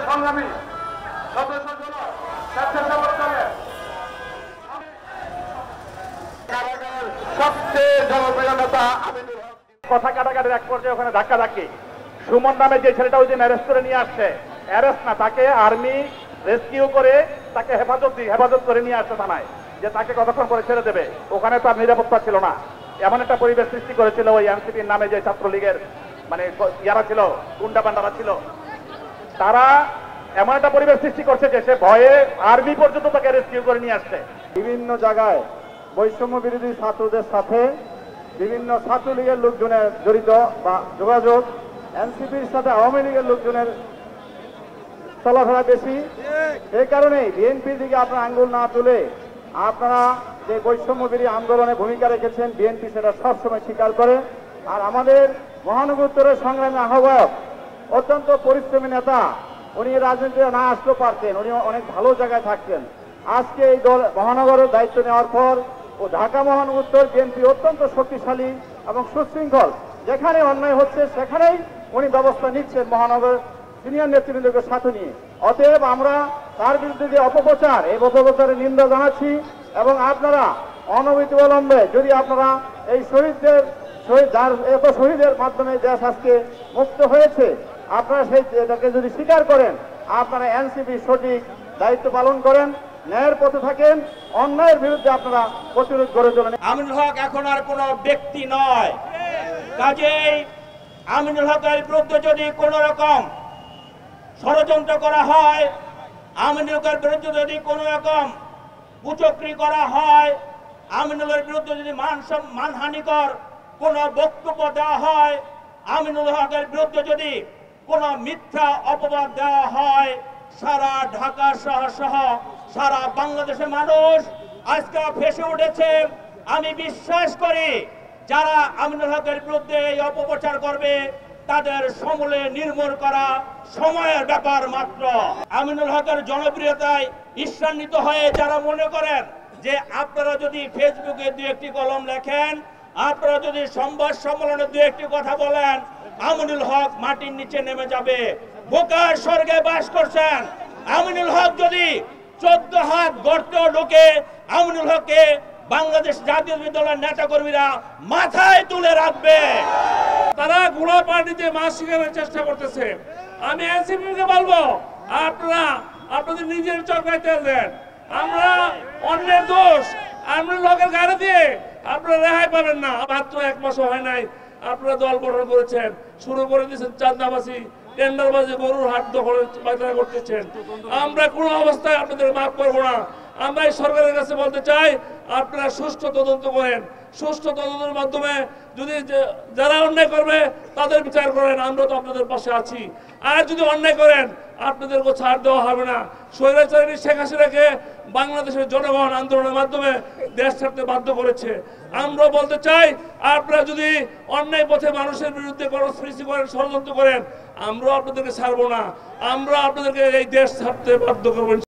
সংগ্রামী সদস্য সবচেয়ে জনপ্রিয় নেতা আমিনুল হক কথা কাটাকাটির এক পর্যায়ে ওখানে ধাক্কাধাক্কি। সুমন নামে যে ছেলেটা ওই দিন অ্যারেস্ট করে নিয়ে আসছে, অ্যারেস্ট না, তাকে আর্মি রেস্কিউ করে তাকে হেফাজত করে নিয়ে আসছে থানায়, যে তাকে কতক্ষণ পরে ছেড়ে দেবে। ওখানে তার নিরাপত্তা ছিল না। এমন একটা পরিবেশ সৃষ্টি করেছিল ওই এনসিপির নামে যে ছাত্রলীগের মানে ইয়ারা ছিল, গুন্ডা পান্ডারা ছিল, তারা এমন একটা পরিবেশ সৃষ্টি করছে যে সে ভয়ে আর্মি পর্যন্ত তাকে রেস্কিউ করে নিয়ে আসছে। বিভিন্ন জায়গায় বৈষম্য বিরোধী ছাত্রদের সাথে বিভিন্ন ছাত্রলীগের লোকজনের জড়িত বা যোগাযোগ, এনসিপির সাথে আওয়ামী লীগের লোকজনের চলাফেরা বেশি। এই কারণেই বিএনপির দিকে আপনারা আঙ্গুল না তুলে আপনারা যে বৈষম্য বিরোধী আন্দোলনে ভূমিকা রেখেছেন, বিএনপি সেটা সবসময় স্বীকার করে। আর আমাদের মহানগর উত্তরের সংগ্রামী আহ্বায়ক অত্যন্ত পরিশ্রমী নেতা, উনি রাজনীতিতে না আসলেও পারতেন, উনি অনেক ভালো জায়গায় থাকতেন। আজকে এই দল মহানগরের দায়িত্ব নেওয়ার পর ও ঢাকা মহানগর উত্তর বিএনপি অত্যন্ত শক্তিশালী এবং সুশৃঙ্খল। যেখানে অন্যায় হচ্ছে সেখানেই উনি ব্যবস্থা নিচ্ছেন মহানগর সিনিয়র নেতৃবৃন্দকে সাথে নিয়ে। অতএব আমরা তার বিরুদ্ধে যে অপপ্রচার, এই অপপ্রচারের নিন্দা জানাচ্ছি। এবং আপনারা অনবিলম্বে যদি আপনারা এই এত শহীদের মাধ্যমে দেশ আজকে মুক্ত হয়েছে, আপনারা এটাকে যদি স্বীকার করেন, আপনারা এনসিপি সঠিক দায়িত্ব পালন করেন, ন্যায়ের পথে থাকেন, অন্যায়ের বিরুদ্ধে আপনারা প্রতিরোধ গড়ে তোলেন। আমিনুল হক এখন আর কোনো ব্যক্তি নয়। কাজেই আমিনুল হকের বিরুদ্ধে যদি কোন রকম ষড়যন্ত্র করা হয়, আমিনুল হকের বিরুদ্ধে যদি কোন রকম কুচক্রি করা হয়, আমিনুলের বিরুদ্ধে যদি মানহানিকর কোন বক্তব্য দেওয়া হয়, আমিনুল হকের বিরুদ্ধে যদি কোন মিথ্যা অপবাদ দেওয়া হয়, সারা ঢাকা শহর সহ সারা বাংলাদেশের মানুষ আজকে ফেসে উঠেছে। আমি বিশ্বাস করি যারা আমিনুল হকের বিরুদ্ধে এই অপপ্রচার করবে তাদের সমূলে নির্মূল করা সময়ের ব্যাপার মাত্র। আমিনুল হকের জনপ্রিয়তায় ঈর্ষান্বিত হয়ে যারা মনে করেন যে আপনারা যদি ফেসবুকে দু একটি কলম লেখেন, আপনারা যদি সংবাদ সম্মেলনে দু একটি কথা বলেন, আমিনুল হক মাটির নিচে নেমে যাবে। বোকার স্বর্গে বাস করছেন। আমিনুল হক যদি 14 হাত গর্তে ঢুকে, আমিনুল হককে বাংলাদেশ জাতীয় দলের নেতা কর্মীরা মাথায় তুলে রাখবে। তারা ঘোড়া পার্টিতে মাছ শিকারের চেষ্টা করতেছে। আমি এনসিপিকে বলবো, আপনারা আপনাদের নিজের চরকায় তেল দেন। আমরা অন্যের দোষ আমিনুল হকের গাড়ি দিয়ে আপনারা রেহাই পাবেন না। মাত্র 1 মাস হয় নাই আপনারা দল গঠন করেছেন, শুরু করে দিয়েছেন চাঁদাবাজি, টেন্ডারবাজি, গরুর হাট দখলের পায়তারা করতেছেন। আমরা কোনো অবস্থায় আপনাদের মাফ করবো না। আমরা এই সরকারের কাছে বলতে চাই, আপনারা সুষ্ঠু তদন্ত করেন। সুষ্ঠু তদন্তের মাধ্যমে যদি যারা অন্যায় করবে তাদের বিচার করেন, আমরা তো আপনাদের পাশে আছি। আর যদি অন্যায় করেন আপনাদেরকে ছাড় দেওয়া হবে না। স্বৈরাচারী শেখ হাসিনাকে বাংলাদেশের জনগণ আন্দোলনের মাধ্যমে দেশ ছাড়তে বাধ্য করেছে। আমরা বলতে চাই, আপনারা যদি অন্যায় পথে মানুষের বিরুদ্ধে কর্মসূচি করেন, ষড়যন্ত্র করেন, আমরাও আপনাদেরকে ছাড়বো না। আমরা আপনাদেরকে এই দেশ ছাড়তে বাধ্য করবেন।